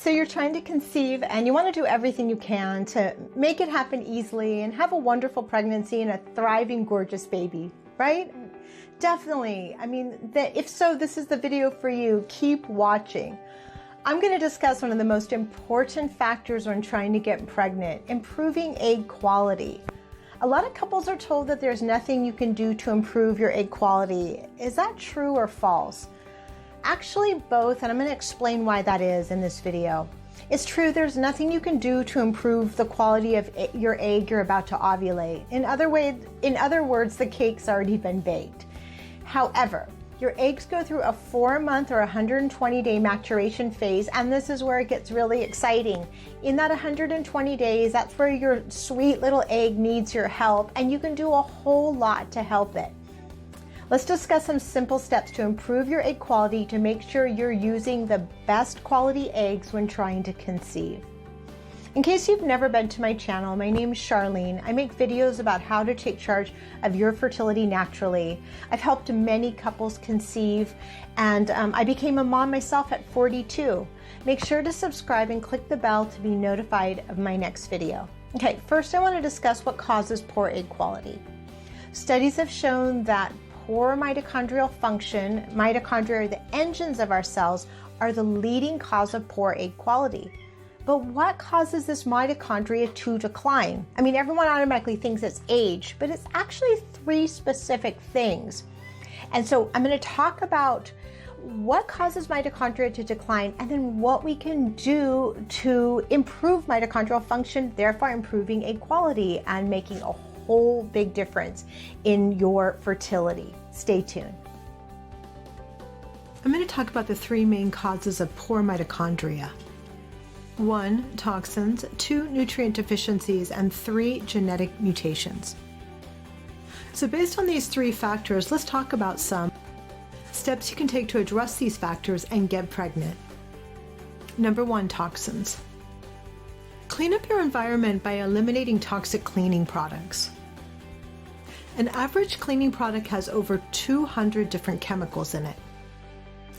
So you're trying to conceive and you want to do everything you can to make it happen easily and have a wonderful pregnancy and a thriving, gorgeous baby, right? Definitely. I mean, if so, this is the video for you. Keep watching. I'm going to discuss one of the most important factors when trying to get pregnant, improving egg quality. A lot of couples are told that there's nothing you can do to improve your egg quality. Is that true or false? Actually, both, and I'm going to explain why that is in this video. It's true, there's nothing you can do to improve the quality of your egg you're about to ovulate. In other words, the cake's already been baked. However, your eggs go through a 4-month or 120-day maturation phase, and this is where it gets really exciting. In that 120 days, that's where your sweet little egg needs your help, and you can do a whole lot to help it. Let's discuss some simple steps to improve your egg quality to make sure you're using the best quality eggs when trying to conceive. In case you've never been to my channel, my name is Charlene. I make videos about how to take charge of your fertility naturally. I've helped many couples conceive, and I became a mom myself at 42. Make sure to subscribe and click the bell to be notified of my next video. Okay, first I want to discuss what causes poor egg quality. Studies have shown that poor mitochondrial function, mitochondria are the engines of our cells, are the leading cause of poor egg quality. But what causes this mitochondria to decline? I mean, everyone automatically thinks it's age, but it's actually 3 specific things. And so I'm going to talk about what causes mitochondria to decline and then what we can do to improve mitochondrial function, therefore improving egg quality and making a whole big difference in your fertility. Stay tuned. I'm going to talk about the 3 main causes of poor mitochondria. 1, toxins, 2, nutrient deficiencies, and 3, genetic mutations. So based on these 3 factors, let's talk about some steps you can take to address these factors and get pregnant. Number 1, toxins. Clean up your environment by eliminating toxic cleaning products. An average cleaning product has over 200 different chemicals in it.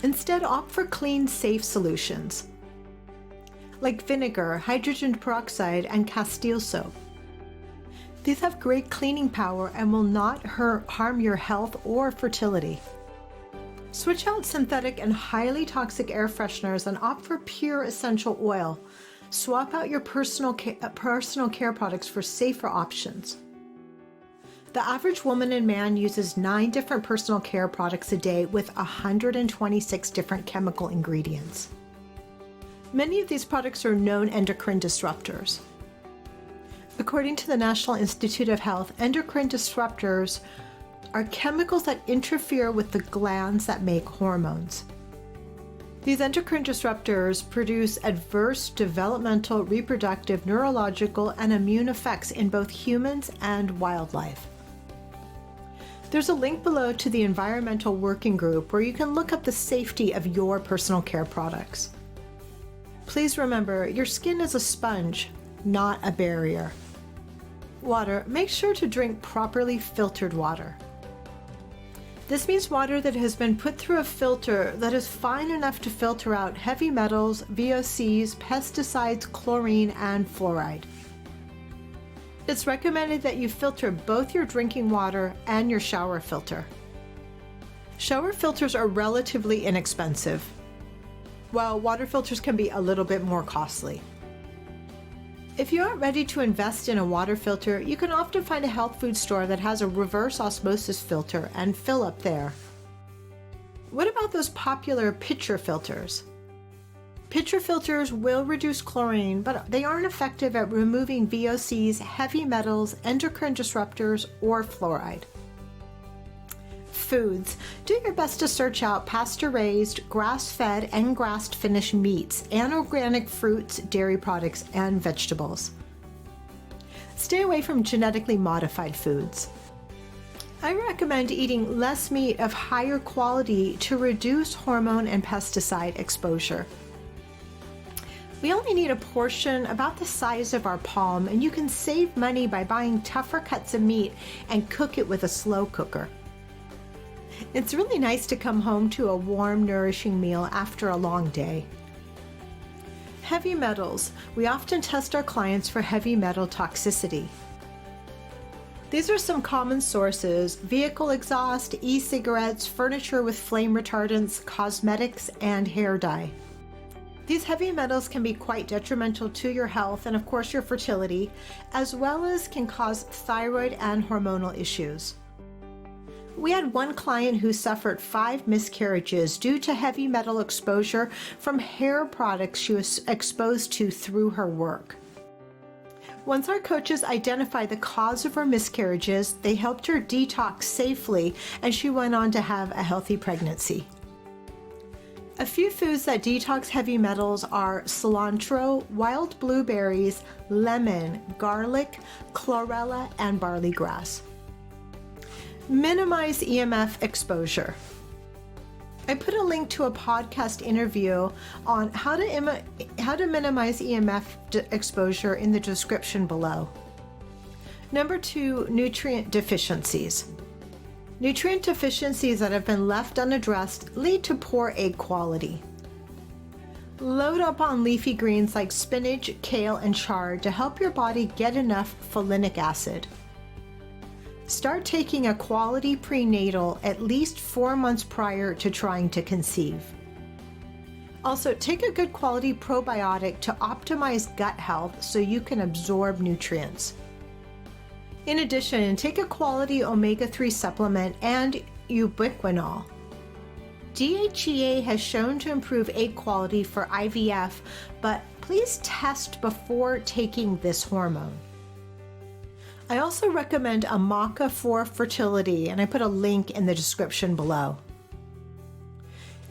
Instead, opt for clean, safe solutions like vinegar, hydrogen peroxide, and Castile soap. These have great cleaning power and will not harm your health or fertility. Switch out synthetic and highly toxic air fresheners and opt for pure essential oil. Swap out your personal care products for safer options. The average woman and man uses 9 different personal care products a day with 126 different chemical ingredients. Many of these products are known endocrine disruptors. According to the National Institute of Health, endocrine disruptors are chemicals that interfere with the glands that make hormones. These endocrine disruptors produce adverse developmental, reproductive, neurological, and immune effects in both humans and wildlife. There's a link below to the environmental working group where you can look up the safety of your personal care products. Please remember, your skin is a sponge, not a barrier. Water. Make sure to drink properly filtered water. This means water that has been put through a filter that is fine enough to filter out heavy metals, VOCs, pesticides, chlorine, and fluoride. It's recommended that you filter both your drinking water and your shower filter. Shower filters are relatively inexpensive, while water filters can be a little bit more costly. If you aren't ready to invest in a water filter, you can often find a health food store that has a reverse osmosis filter and fill up there. What about those popular pitcher filters? Pitcher filters will reduce chlorine, but they aren't effective at removing VOCs, heavy metals, endocrine disruptors, or fluoride. Foods. Do your best to search out pasture-raised, grass-fed, and grass-finished meats, and organic fruits, dairy products, and vegetables. Stay away from genetically modified foods. I recommend eating less meat of higher quality to reduce hormone and pesticide exposure. We only need a portion about the size of our palm, and you can save money by buying tougher cuts of meat and cook it with a slow cooker. It's really nice to come home to a warm, nourishing meal after a long day. Heavy metals. We often test our clients for heavy metal toxicity. These are some common sources: vehicle exhaust, e-cigarettes, furniture with flame retardants, cosmetics, and hair dye. These heavy metals can be quite detrimental to your health and, of course, your fertility, as well as can cause thyroid and hormonal issues. We had one client who suffered 5 miscarriages due to heavy metal exposure from hair products she was exposed to through her work. Once our coaches identified the cause of her miscarriages, they helped her detox safely, and she went on to have a healthy pregnancy. A few foods that detox heavy metals are cilantro, wild blueberries, lemon, garlic, chlorella, and barley grass. Minimize EMF exposure. I put a link to a podcast interview on how to minimize EMF exposure in the description below. Number 2, nutrient deficiencies. Nutrient deficiencies that have been left unaddressed lead to poor egg quality. Load up on leafy greens like spinach, kale, and chard to help your body get enough folinic acid. Start taking a quality prenatal at least 4 months prior to trying to conceive. Also, take a good quality probiotic to optimize gut health so you can absorb nutrients. In addition, take a quality omega-3 supplement and ubiquinol. DHEA has shown to improve egg quality for IVF, but please test before taking this hormone. I also recommend a maca for fertility, and I put a link in the description below.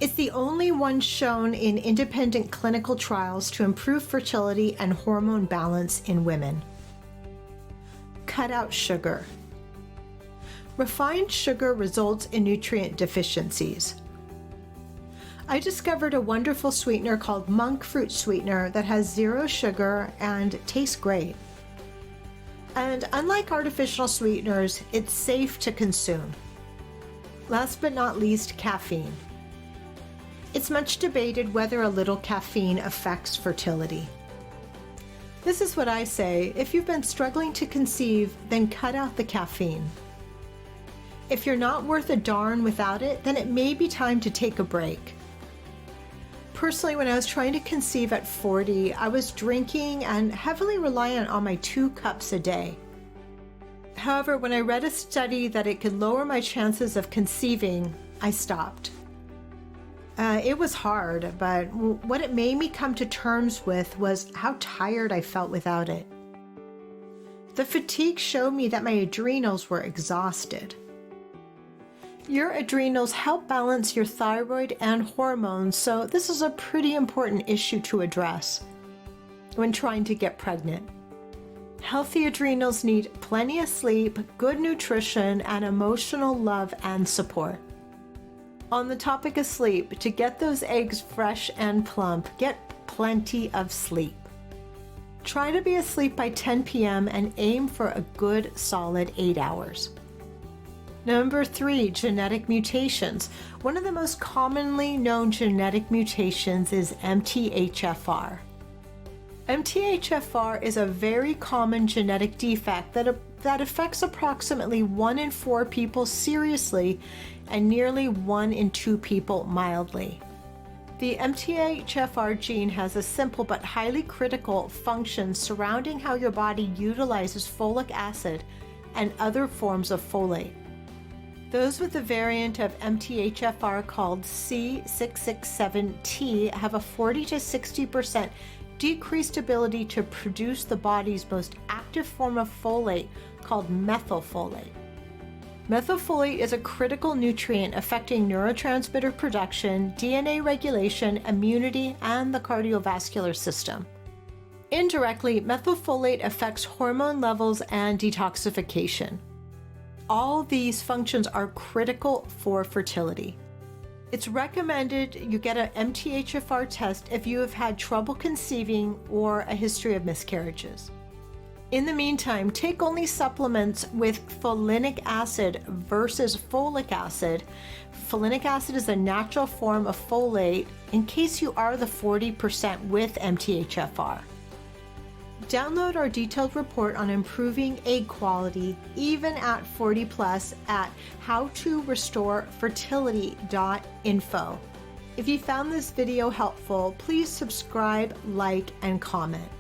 It's the only one shown in independent clinical trials to improve fertility and hormone balance in women. Cut out sugar. Refined sugar results in nutrient deficiencies. I discovered a wonderful sweetener called monk fruit sweetener that has 0 sugar and tastes great. And unlike artificial sweeteners, it's safe to consume. Last but not least, caffeine. It's much debated whether a little caffeine affects fertility. This is what I say: if you've been struggling to conceive, then cut out the caffeine. If you're not worth a darn without it, then it may be time to take a break. Personally, when I was trying to conceive at 40, I was drinking and heavily reliant on my 2 cups a day. However, when I read a study that it could lower my chances of conceiving, I stopped. It was hard, but what it made me come to terms with was how tired I felt without it. The fatigue showed me that my adrenals were exhausted. Your adrenals help balance your thyroid and hormones, so this is a pretty important issue to address when trying to get pregnant. Healthy adrenals need plenty of sleep, good nutrition, and emotional love and support. On the topic of sleep, to get those eggs fresh and plump, get plenty of sleep. Try to be asleep by 10 p.m. and aim for a good solid 8 hours. Number 3, genetic mutations. One of the most commonly known genetic mutations is MTHFR. MTHFR is a very common genetic defect that affects approximately 1 in 4 people seriously and nearly 1 in 2 people mildly. The MTHFR gene has a simple but highly critical function surrounding how your body utilizes folic acid and other forms of folate. Those with the variant of MTHFR called C667T have a 40 to 60% decreased ability to produce the body's most active form of folate called methylfolate. Methylfolate is a critical nutrient affecting neurotransmitter production, DNA regulation, immunity, and the cardiovascular system. Indirectly, methylfolate affects hormone levels and detoxification. All these functions are critical for fertility. It's recommended you get an MTHFR test if you have had trouble conceiving or a history of miscarriages. In the meantime, take only supplements with folinic acid versus folic acid. Folinic acid is a natural form of folate in case you are the 40% with MTHFR. Download our detailed report on improving egg quality even at 40 plus at howtorestorefertility.info. If you found this video helpful, please subscribe, like, and comment.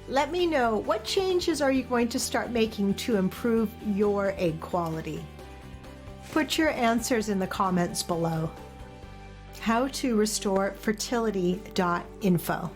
Let me know, what changes are you going to start making to improve your egg quality? Put your answers in the comments below. howtorestorefertility.info.